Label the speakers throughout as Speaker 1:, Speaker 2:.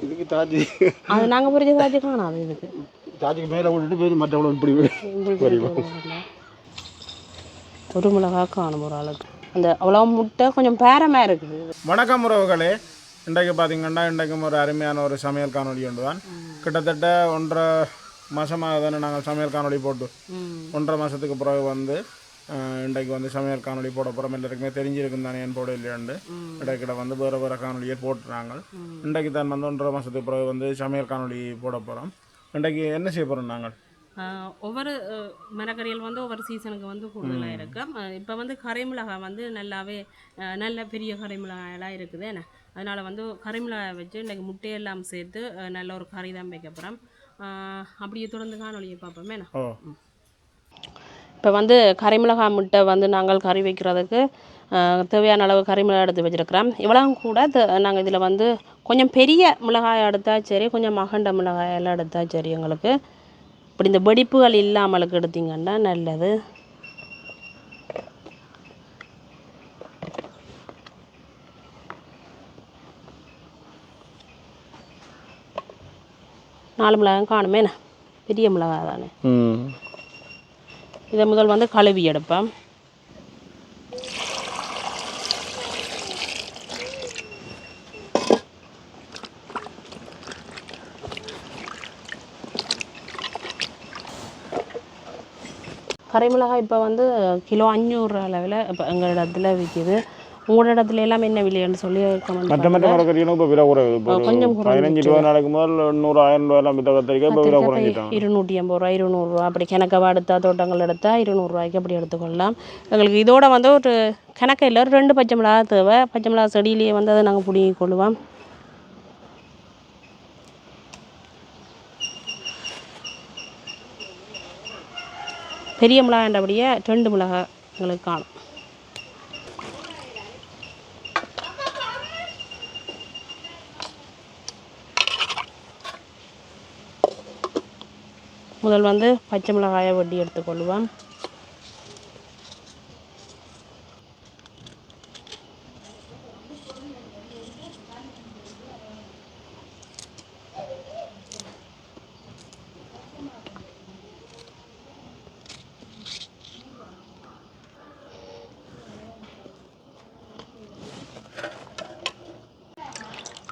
Speaker 1: இதுக்கு தாஜி
Speaker 2: அது நாங்கள் பொறிச்ச தாஜி காணாது இதுக்கு
Speaker 1: தாஜிக்கு மேலே விட்டுட்டு போய் மற்றவளை இப்படி
Speaker 2: ஒரு மிளகா காணும் ஒரு ஆளுக்கு அந்த அவ்வளோ முட்டை கொஞ்சம் பேரமாக இருக்குது.
Speaker 1: வணக்கம் உறவுகளே, இன்றைக்கு பார்த்தீங்கன்னா இன்றைக்கும் ஒரு அருமையான ஒரு சமையல் காணொலி ஒன்று தான். கிட்டத்தட்ட 1.5 மாதமாக தானே நாங்கள் சமையல் காணொலி போட்டு 1.5 மாதத்துக்கு பிறகு வந்து இன்றைக்கு வந்து சமையல் காணொலி போட போகிறோம். எல்லாருக்குமே தெரிஞ்சிருக்கும் தானே என் போட இல்லையாண்டு இடைக்கிட வந்து வேறு வேறு காணொலியை போட்டுறாங்க. இன்றைக்கு தான் வந்து 1.5 மாதத்துக்கு பிறகு வந்து சமையல் காணொலி போட போகிறோம். இன்றைக்கு என்ன செய்ய போகிறோம் நாங்கள்
Speaker 2: ஒவ்வொரு மரக்கறிகள் வந்து ஒவ்வொரு சீசனுக்கு வந்து கூடுதலாக இருக்கும். இப்போ வந்து கரைமிளகாய் வந்து நல்லாவே நல்ல பெரிய கரைமிளகாயெல்லாம் இருக்குது என்ன, அதனால் வந்து கரைமிளகாய் வச்சு இன்றைக்கி முட்டையெல்லாம் சேர்த்து நல்ல ஒரு கறி தான் வைக்க போகிறோம். அப்படியே தொடர்ந்து காணொலியை பார்ப்போமே என்ன. இப்போ வந்து கரைமிளகாய் முட்டை வந்து நாங்கள் கறி வைக்கிறதுக்கு தேவையான அளவு கறிமிளகாய் எடுத்து வச்சுருக்கிறோம். இவ்வளவு கூட நாங்கள் இதில் வந்து கொஞ்சம் பெரிய மிளகாய் எடுத்தால் சரி, கொஞ்சம் மகண்ட மிளகாயெல்லாம் எடுத்தால் சரி. எங்களுக்கு இப்படி இந்த வெடிப்புகள் இல்லாமலுக்கு எடுத்திங்கன்னா நல்லது. நாலு மிளகாய் காணுமே, பெரிய மிளகாய் தானே. இதை முதல் வந்து கழுவி எடுப்பேன். கரைமிளகாய் இப்போ வந்து கிலோ 500 அளவில் இப்போ எங்கள் இடத்துல விற்கிது. உங்களோட இடத்துல எல்லாம் என்ன விலைன்னு சொல்லி
Speaker 1: மற்ற மரக்கறிகளும் இப்போ விலை குறைவு. கொஞ்சம் 15-20 நாளைக்கு முதல் 100-1000 ரூபாயெல்லாம் விற்ற கத்திரிக்காய் இப்போ விலை குறைஞ்சிட்டாங்க. 250
Speaker 2: ரூபா 200 ரூபா அப்படி கணக்கவா எடுத்தால் தோட்டங்கள் எடுத்தால் 200 ரூபாய்க்கு அப்படி எடுத்துக்கொள்ளலாம். எங்களுக்கு இதோட வந்து ஒரு கணக்கு இல்லை, 2 பச்சை மிளகா தேவை. பச்சை மிளகா செடியிலேயே வந்து அதை நாங்கள் பிடிங்கி கொள்ளுவோம். பெரிய மிளகாண்டபடியே 2 மிளகாய் எங்களுக்கு காணும். முதல் வந்து பச்சை மிளகாயை வெட்டி எடுத்துக்கொள்ளுவோம்.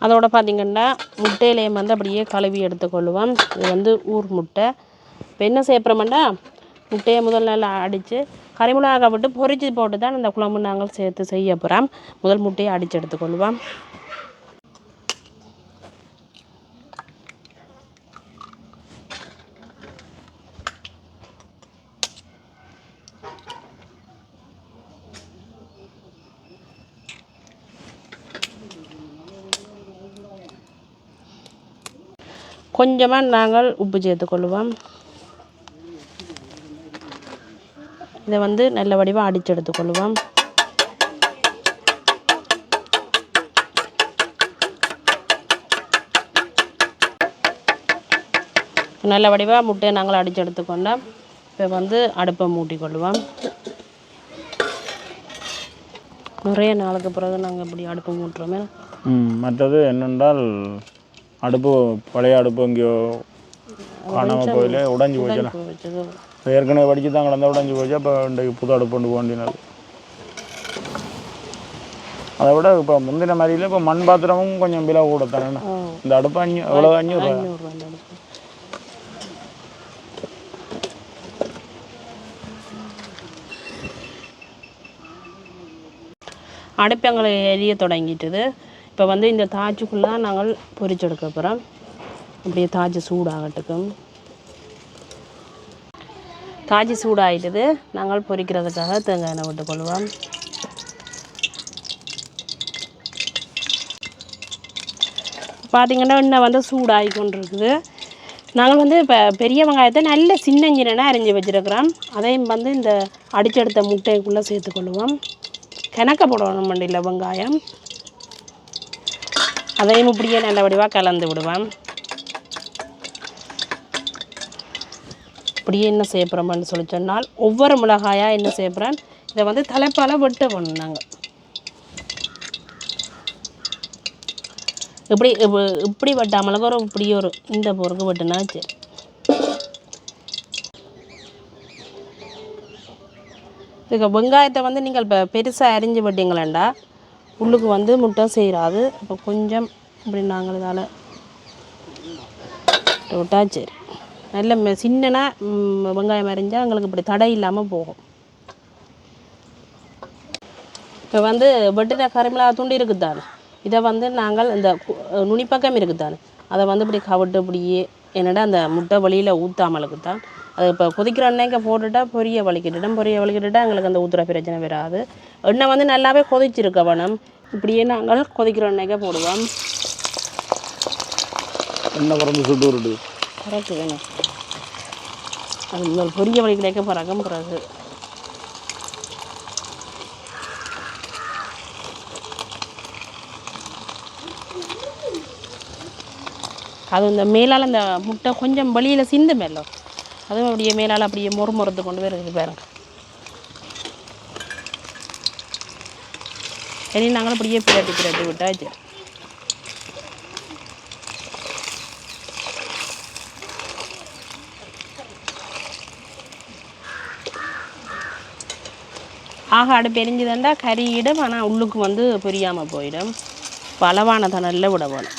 Speaker 2: அதோட பார்த்திங்கன்னா முட்டையிலையும் வந்து அப்படியே கழுவி எடுத்துக்கொள்ளுவோம். இது வந்து ஊர் முட்டை. இப்போ என்ன செய்யப்படுறோம்னா, முட்டையை முதல் நல்லா அடித்து கறிமிளகாய் விட்டு பொரிச்சு போட்டு தான் இந்த குழம்பு நாங்கள் சேர்த்து செய்ய போகிறோம். முதல் முட்டையை அடித்து எடுத்துக்கொள்ளுவோம். கொஞ்சமாக நாங்கள் உப்பு சேர்த்துக்கொள்ளுவோம். இதை வந்து நல்ல வடிவாக அடித்து எடுத்துக்கொள்ளுவோம். நல்ல வடிவாக முட்டையை நாங்கள் அடித்து எடுத்துக்கொண்டோம். இப்போ வந்து அடுப்பை மூட்டிக்கொள்ளுவோம். நிறைய நாளுக்கு பிறகு நாங்கள் இப்படி அடுப்பை மூட்டுறோமே.
Speaker 1: மற்றது என்னென்றால் அடுப்பு பழைய அடுப்பு எங்கேயோ காணாமல் போயில உடஞ்சி போச்சுலாம். ஏற்கனவே வடிச்சு தான் கிடந்தா உடஞ்சி போச்சு. அப்போ இன்றைக்கு புது அடுப்பு கொண்டு போண்டினது. அதை விட இப்போ முந்தின மாதிரியில் இப்போ மண் பாத்திரமும் கொஞ்சம் விலை கூட தானே. இந்த அடுப்பு எவ்வளோ 500 ரூபா.
Speaker 2: அடுப்பு எங்களுக்கு எரிய தொடங்கிட்டுது. இப்போ வந்து இந்த தாஜுக்குள்ளே நாங்கள் பொரிச்செடுக்க போகிறோம். அப்படியே தாஜு சூடாகட்டுக்கும். தாஜி சூடாகிட்டுது. நாங்கள் பொரிக்கிறதுக்காக தேங்காய் எண்ணெய் விட்டுக்கொள்வோம். பார்த்திங்கன்னா எண்ணெய் வந்து சூடாகி கொண்டிருக்குது. நாங்கள் வந்து இப்போ பெரிய வெங்காயத்தை நல்ல சின்னஞ்சினா அரிஞ்சு வச்சுருக்கிறோம். அதையும் வந்து இந்த அடிச்செடுத்த முட்டைக்குள்ளே சேர்த்துக்கொள்வோம். கிணக்க போடணும் மண்டியில் வெங்காயம். அதையும் இப்படியே நல்ல வடிவாக கலந்து விடுவேன். இப்படியே என்ன செய்யப்படுறோம்னு சொல்லி சொன்னால், ஒவ்வொரு மிளகாயாக என்ன செய்யப்படுறேன், இதை வந்து தலைப்பால் வெட்ட பண்ணணும். நாங்கள் இப்படி வெட்டாமலுக்கு ஒரு இப்படி ஒரு இந்த பொருக்கு வெட்டுனா சரி. இதுக்கு வெங்காயத்தை வந்து நீங்கள் இப்போ பெருசாக அரிஞ்சு வெட்டிங்களேண்டா உள்ளுக்கு வந்து முட்டை செய்கிறாது. இப்போ கொஞ்சம் இப்படி நாங்கள் இதால் விட்டா சரி. நல்ல சின்னனா வெங்காயம் அரிஞ்சால் எங்களுக்கு இப்படி தடை இல்லாமல் போகும். இப்போ வந்து வெட்டின கறிமிளகா துண்டு இருக்குதானே, இதை வந்து நாங்கள் இந்த நுனிப்பக்கம் இருக்குதானே அதை வந்து இப்படி கவிட்டு இப்படியே என்னடா அந்த முட்டை வழியில் ஊற்றாமலுக்கு தான். அது இப்போ கொதிக்கிற எண்ணெய்க்கு போட்டுட்டா பொரிய வலிக்கிட்டுட்டா எங்களுக்கு அந்த ஊற்றுற பிரச்சனை வராது. எண்ணெய் வந்து நல்லாவே கொதிச்சிருக்க வேணும். இப்படியே நாங்கள் கொதிக்கிற எண்ணெய்க்கு போடுவோம்.
Speaker 1: எண்ணெய் குறைஞ்சி சுட்டு விடுது
Speaker 2: கரெக்டு வேணும். அது முதல் பொரிய வலிக்கிறக்க பிறகும் பிறகு அது இந்த மேலால் அந்த முட்டை கொஞ்சம் வழியில் சிந்து மேலும் அதுவும் அப்படியே மேலால் அப்படியே மொறுத்து கொண்டு போய் இருக்குது பாருங்க. சரி நாங்களும் அப்படியே பிரட்டி விட்டாச்சு. அடுப்பு எரிஞ்சுதாண்டா கறியிடும், ஆனால் உள்ளுக்கு வந்து பொரியாமல் போயிடும். இப்போ அளவான தணலில் விட வேணும்.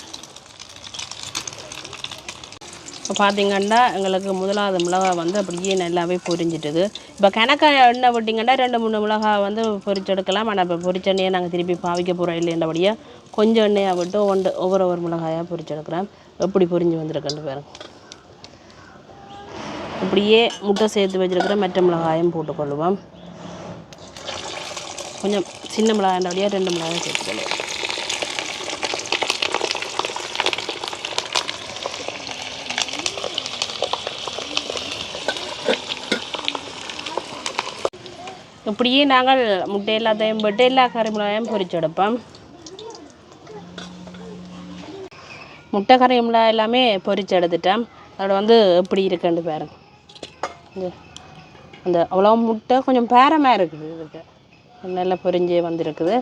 Speaker 2: இப்போ பார்த்திங்கன்னா எங்களுக்கு முதலாவது மிளகாய் வந்து அப்படியே நல்லாவே பொரிஞ்சிட்டுது. இப்போ கணக்காக எண்ணெய் விட்டிங்கன்னா 2-3 மிளகாய் வந்து பொரிச்செடுக்கலாம். ஆனால் இப்போ பொரிச்ச எண்ணெயை நாங்கள் திருப்பி பாவிக்க போகிறோம் இல்லைன்றபடியாக கொஞ்சம் எண்ணெயை விட்டு ஒவ்வொரு மிளகாயாக பொரிச்செடுக்கிறேன். எப்படி பொரிஞ்சு வந்திருக்குன்னு பாருங்க. இப்படியே முட்டை சேர்த்து வச்சுருக்கிற மற்ற மிளகாயும் போட்டுக்கொள்ளுவோம். கொஞ்சம் சின்ன மிளகாய்ன்றபடியாக 2 மிளகாயும் சேர்த்துக்கொள்ளுவோம். இப்படியே நாங்கள் முட்டை எல்லாத்தையும் போட்டு எல்லா கறிமிளகாயும் பொரிச்செடுப்போம். முட்டை கறிமிளகாய் எல்லாமே பொரிச்சு எடுத்துட்டேன். அதோட வந்து எப்படி இருக்குன்னு பாருங்க. அந்த அவ்வளோ முட்டை கொஞ்சம் பேரமாக இருக்குது. இதுக்கு நல்லா பொரிஞ்சே வந்துருக்குது.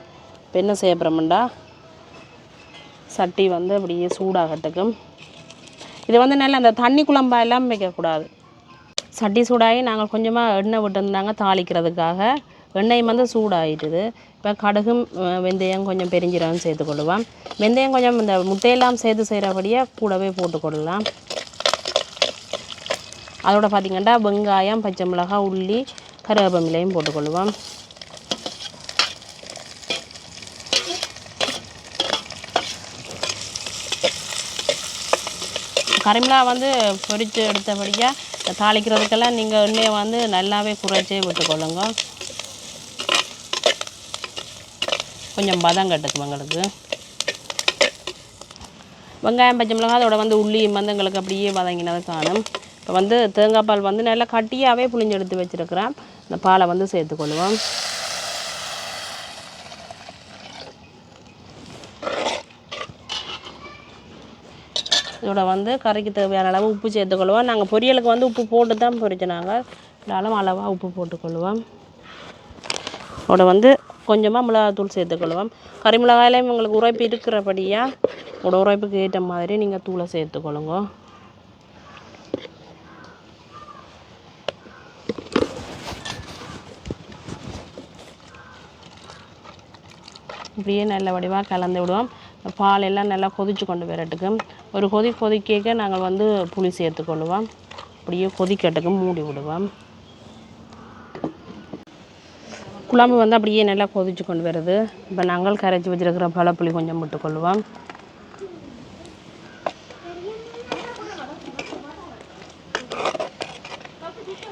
Speaker 2: இப்போ என்ன செய்ய போகிறோம்டா, சட்டி வந்து அப்படியே சூடாகட்டுக்கும். இது வந்து நல்லா அந்த தண்ணி குழம்பா எல்லாம் வைக்கக்கூடாது. சட்டி சூடாகி நாங்கள் கொஞ்சமாக எண்ணெய் விட்டுருந்தாங்க தாளிக்கிறதுக்காக. எண்ணெய் வந்து சூடாகிட்டுது. இப்போ கடுகும் வெந்தயம் கொஞ்சம் பெருஞ்சீரகம் சேர்த்துக்கொள்ளுவோம். வெந்தயம் கொஞ்சம் இந்த முட்டையெல்லாம் சேர்த்து செய்கிறபடியாக கூடவே போட்டுக்கொள்ளலாம். அதோட பார்த்திங்கன்னா வெங்காயம், பச்சை மிளகாய், உள்ளி, கருவேப்பிலையும் போட்டுக்கொள்ளுவோம். கறிமிளகா வந்து பொரித்து எடுத்தபடியாக தாளிக்கிறதுக்கெல்லாம் நீங்கள் எண்ணெயை வந்து நல்லாவே குறைச்சே விட்டுக்கொள்ளுங்க. கொஞ்சம் பதம் கட்டுக்கும் எங்களுக்கு. வெங்காயம், பச்சை மிளகாய் அதோட வந்து உள்ளியும் வந்து எங்களுக்கு அப்படியே வதங்கினதை காணும். இப்போ வந்து தேங்காய் பால் வந்து நல்லா கட்டியாகவே புளிஞ்சு எடுத்து வச்சுருக்கிறேன். இந்த பாலை வந்து சேர்த்துக்கொள்ளுவோம். இதோட வந்து கறிக்கு தேவையான அளவு உப்பு சேர்த்துக்கொள்வோம். நாங்கள் பொரியலுக்கு வந்து உப்பு போட்டு தான் பொரிச்சினாங்க. இருந்தாலும் அளவாக உப்பு போட்டுக்கொள்வோம். இதோட வந்து கொஞ்சமாக மிளகாத்தூள் சேர்த்துக்கொள்வோம். கறி மிளகாயிலையும் உங்களுக்கு உரைப்பு இருக்கிறபடியாக உங்களோட உரைப்புக்கு ஏற்ற மாதிரி நீங்கள் தூளை சேர்த்துக்கொள்ளுங்க. இப்படியே நல்ல வடிவாக கலந்து விடுவோம். பால் எல்லாம் நல்லா கொதித்து கொண்டு வரட்டுக்கு ஒரு கொதிக்க நாங்கள் வந்து புளி சேர்த்துக்கொள்ளுவோம். அப்படியே கொதிக்கட்டுக்கு மூடி விடுவோம். குழம்பு வந்து அப்படியே நல்லா கொதித்து கொண்டு வருது. இப்போ நாங்கள் கரைச்சி வச்சுருக்கிற பழப்புளி கொஞ்சம் விட்டுக்கொள்ளுவோம்.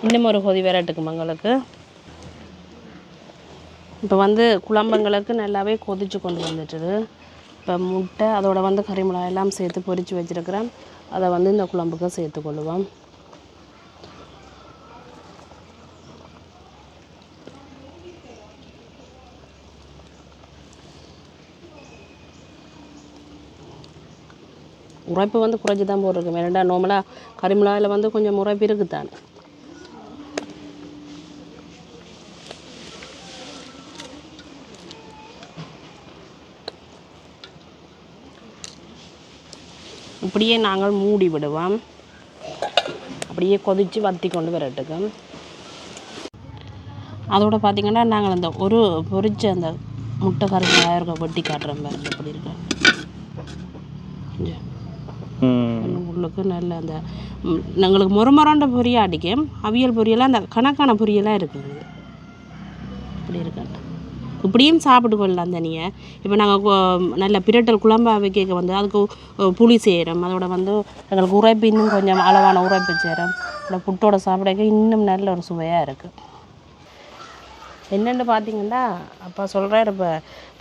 Speaker 2: இன்னும் ஒரு கொதி வரட்டுக்கு எங்களுக்கு. இப்போ வந்து குழம்புங்களுக்கு நல்லாவே கொதித்து கொண்டு வந்துட்டுது. இப்போ முட்டை அதோட வந்து கறி மிளகாய் எல்லாம் சேர்த்து பொரித்து வச்சுருக்கிறேன். அதை வந்து இந்த குழம்புக்கு சேர்த்துக்கொள்ளுவோம். உரைப்பு வந்து குறைச்சி தான் போட்டிருக்கேன். ஏன்னா நார்மலாக கறி மிளகாயில் வந்து கொஞ்சம் உரைப்பு இருக்குதான். இப்படியே நாங்கள் மூடி விடுவோம். அப்படியே கொதித்து வற்றி கொண்டு வரட்டுக்கு. அதோட பார்த்திங்கன்னா நாங்கள் அந்த ஒரு பொரிச்ச அந்த முட்டை கறிமிளகாய் இருக்க வெட்டி காட்டுறோம் பாருங்க. எப்படி இருக்கு உள்ளுக்கு நல்ல அந்த எங்களுக்கு மொரமொரண்ட பொரியாக அடிக்கும். அவியல் பொரியெல்லாம் அந்த கணக்கான பொரியலாக இருக்குது. இப்படி இருக்காங்க. இப்படியும் சாப்பிட்டு கொள்ளலாம் தனியை. இப்போ நாங்கள் நல்ல பிரட்டல் குழம்பா வைக்க வந்து அதுக்கு புளி செய்கிறோம். அதோட வந்து எங்களுக்கு உரைப்பு இன்னும் கொஞ்சம் அளவான உரைப்பு செய்கிறோம். அதோட புட்டோட சாப்பிட இன்னும் நல்ல ஒரு சுவையாக இருக்குது. என்னென்னு பார்த்தீங்கன்னா அப்பா சொல்கிறார், இப்போ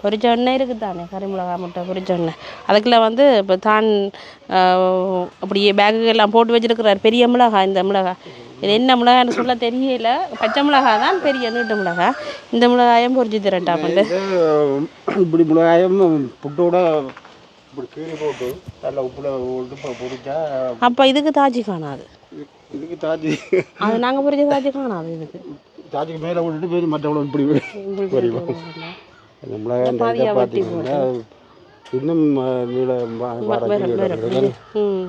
Speaker 2: பொரிச்ச எண்ணெய் இருக்குது தானே, கறிமிளகா முட்டை பொரிச்ச எண்ணெய், அதுக்குள்ள வந்து இப்போ தான் அப்படியே பேக்குகள்லாம் போட்டு வச்சுருக்கிறார். பெரிய மிளகாய், இந்த மிளகாய் இது என்ன மிளகான்னு சொல்ல தெரியல. பச்சை மிளகாய் தான், பெரிய நீட்டு மிளகாய். இந்த மிளகாயும் பொரிச்சு தரட்டா பண்ணு.
Speaker 3: இப்படி மிளகாயும் புட்டோட இப்படி கீறி போட்டு நல்லா உப்புல போட்டு பொரிச்சா
Speaker 2: அப்போ இதுக்கு தாஜி காணாது.
Speaker 3: இதுக்கு தாஜி
Speaker 2: அது நாங்கள் பொரிச்ச தாஜி காணாது. இதுக்கு
Speaker 3: தாஜிக்கு மேலே விட்டுட்டு போய் மற்றவளை இப்படி இந்த மிளகாய் பார்த்தீங்கன்னா இன்னும்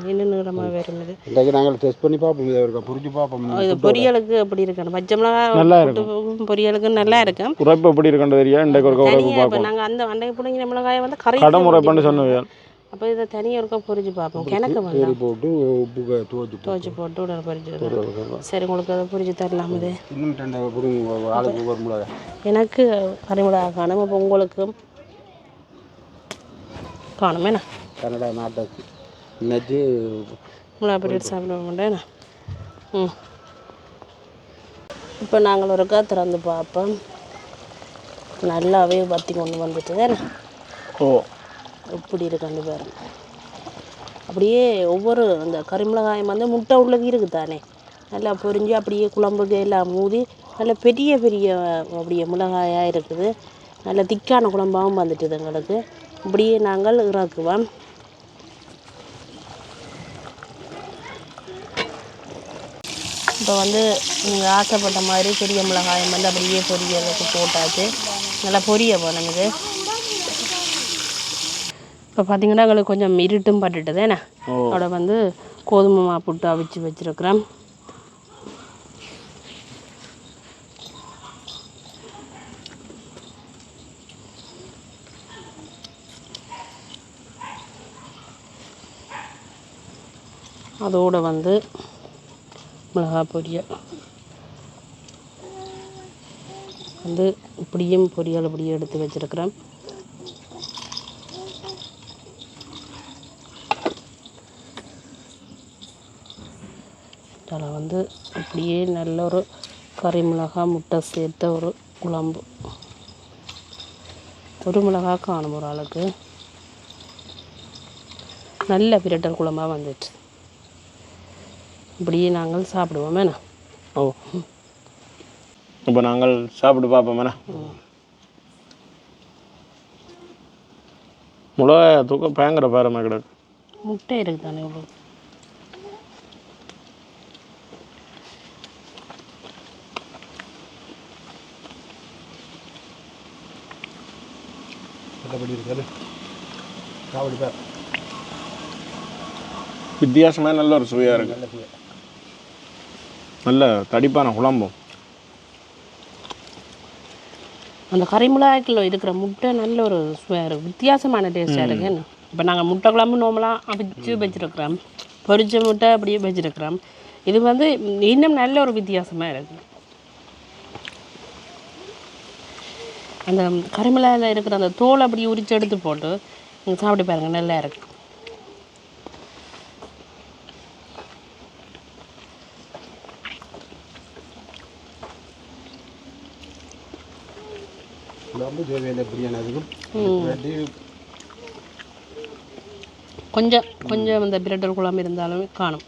Speaker 2: இன்னும் நீளமாக வரும். இது
Speaker 3: இன்றைக்கு நாங்கள் டெஸ்ட் பண்ணி பார்ப்போம், இதை இருக்கா புரிஞ்சு பார்ப்போம்.
Speaker 2: இது பொரியலுக்கு எப்படி இருக்கணும், பச்சை மிளகாய்
Speaker 1: நல்லா இருக்கும்.
Speaker 2: பொரியலுக்கு நல்லா இருக்கும்.
Speaker 1: உரைப்பு எப்படி இருக்குன்னு தெரியா. இன்றைக்கு ஒரு உரைப்பு பார்ப்போம்.
Speaker 2: நாங்கள் அந்த அண்டை பிடிங்கிற மிளகாயை வந்து
Speaker 1: கடை உரைப்புன்னு சொன்னோம்.
Speaker 2: அப்போ இதை தனியாக இருக்க பொரிச்சு பார்ப்போம். கிணக்கு
Speaker 3: வந்து போட்டு உப்பு
Speaker 2: துவச்சி போட்டு உடனே பொரிச்சு. சரி, உங்களுக்கு அதை பொரிச்சு தரலாம். இது
Speaker 3: இன்னும் ஆளுக்கு ஒரு மிளகாய்
Speaker 2: எனக்கு கறிமிளகாய் காணும். இப்போ உங்களுக்கும் காணுமே என்ன
Speaker 3: கனடா நாட்டுக்கு இன்னச்சு
Speaker 2: மிளகா பொரியல் சாப்பிட மாட்டேன். இப்போ நாங்கள் ஒருக்கா திறந்து பார்ப்போம். நல்லாவே வற்றி கொண்டு வந்துட்டு தானே. எப்படி இருக்கான்னு பாருங்க. அப்படியே ஒவ்வொரு அந்த கறிமிளகாயம் வந்து முட்டை உள்ளது இருக்குது தானே, நல்லா பொரிஞ்சு அப்படியே குழம்புக்கு எல்லாம் ஊதி நல்ல பெரிய பெரிய அப்படியே மிளகாயாக இருக்குது. நல்ல திக்கான குழம்பாகவும் வந்துட்டுது எங்களுக்கு. இப்படியே நாங்கள் இறக்குவோம். இப்போ வந்து நீங்கள் ஆசைப்பட்ட மாதிரி பெரிய மிளகாயம் வந்து அப்படியே பொரியலுக்கு போட்டாச்சு. நல்லா பொரிய போனோம். இது இப்போ பார்த்தீங்கன்னா எங்களுக்கு கொஞ்சம் இருட்டும் பட்டுட்டுது என்ன. அதோட வந்து கோதுமை மாவு புட்டு அவிச்சு வச்சுருக்குறேன். அதோடு வந்து மிளகாய் பொரியல் வந்து இப்படியும் பொரியல் இப்படியே எடுத்து வச்சுருக்குறேன். அதில் வந்து அப்படியே நல்ல ஒரு கறி மிளகாய் முட்டை சேர்த்த ஒரு குழம்பு. ஒரு மிளகாய் காணும் ஒரு ஆளுக்கு. நல்ல பிரட்டல் குழம்பாக வந்துட்டு இப்படியே நாங்கள் சாப்பிடுவோம். வேணா
Speaker 1: இப்போ நாங்கள் சாப்பிட்டு பார்ப்போம். வேணா மிளகாய் தூக்கம் பயங்கர பாரமாக கிடக்கு.
Speaker 2: முட்டை இருக்குது தானே.
Speaker 1: வித்தியாசமாக நல்ல ஒரு சுவையாக இருக்கு. நல்ல தடிப்பான குழம்பும்
Speaker 2: அந்த கறிமிளகாய்க்குள்ள இருக்கிற முட்டை நல்ல ஒரு சுவையாக இருக்குது. வித்தியாசமான டேஸ்ட்டாக இருக்குன்னு. இப்போ நாங்கள் முட்டை குழம்பு நோம்பலாம் அவிச்சு வச்சுருக்குறோம். பொரிச்ச முட்டை அப்படியே வச்சுருக்குறோம். இது வந்து இன்னும் நல்ல ஒரு வித்தியாசமாக இருக்குது. அந்த கறிமிளகாயில் இருக்கிற அந்த தோல் அப்படி உரித்து எடுத்து போட்டு நீங்கள் சாப்பிட்டு பாருங்கள், நல்லா இருக்கு. கொஞ்சம் கொஞ்சம் அந்த பிரட்டல் குழம்பு இருந்தாலும் காணும்.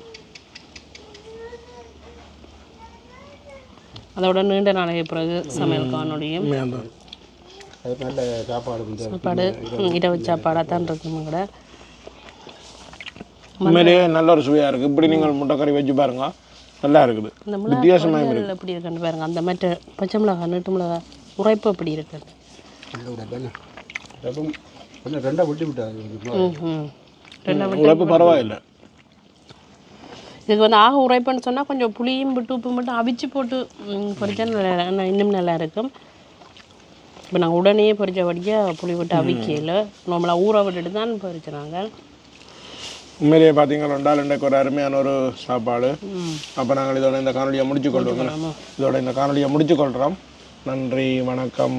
Speaker 2: அதோட நீண்ட நாளைக்கு பிறகு சமையல் காணொலியும் சாப்பாடு இரவு சாப்பாடாக தான் இருக்கும். கூட
Speaker 1: உண்மையிலேயே நல்ல ஒரு சுவையாக இருக்குது. இப்படி நீங்கள் முட்டை கறி வச்சு பாருங்க, நல்லா இருக்குது.
Speaker 2: இந்த மிளகாய் எப்படி இருக்குன்னு பாருங்க. அந்த மற்ற பச்சை மிளகாய் நீட்டு மிளகாய் உரைப்பு எப்படி இருக்குது.
Speaker 1: உழைப்பு பரவாயில்லை.
Speaker 2: இதுக்கு வந்து ஆக உரைப்புன்னு சொன்னால் கொஞ்சம் புளியும் விட்டு உப்பு மட்டும் அவிச்சு போட்டு பொரிச்சா நல்லா இன்னும் நல்லா இருக்கும். இப்போ நாங்கள் உடனே பொரிச்சபடியாக புளி விட்டு அவிக்கல, நம்மளாக ஊற விட்டுட்டு தான் பொரிச்சுனாங்க.
Speaker 1: உண்மையிலேயே பார்த்தீங்கன்னா இன்றைக்கு ஒரு அருமையான ஒரு சாப்பாடு. அப்போ நாங்கள் இதோட இந்த காணொலியை முடிச்சு கொள்வோம். இதோட இந்த காணொலியை முடிச்சு கொள்கிறோம். நன்றி, வணக்கம்.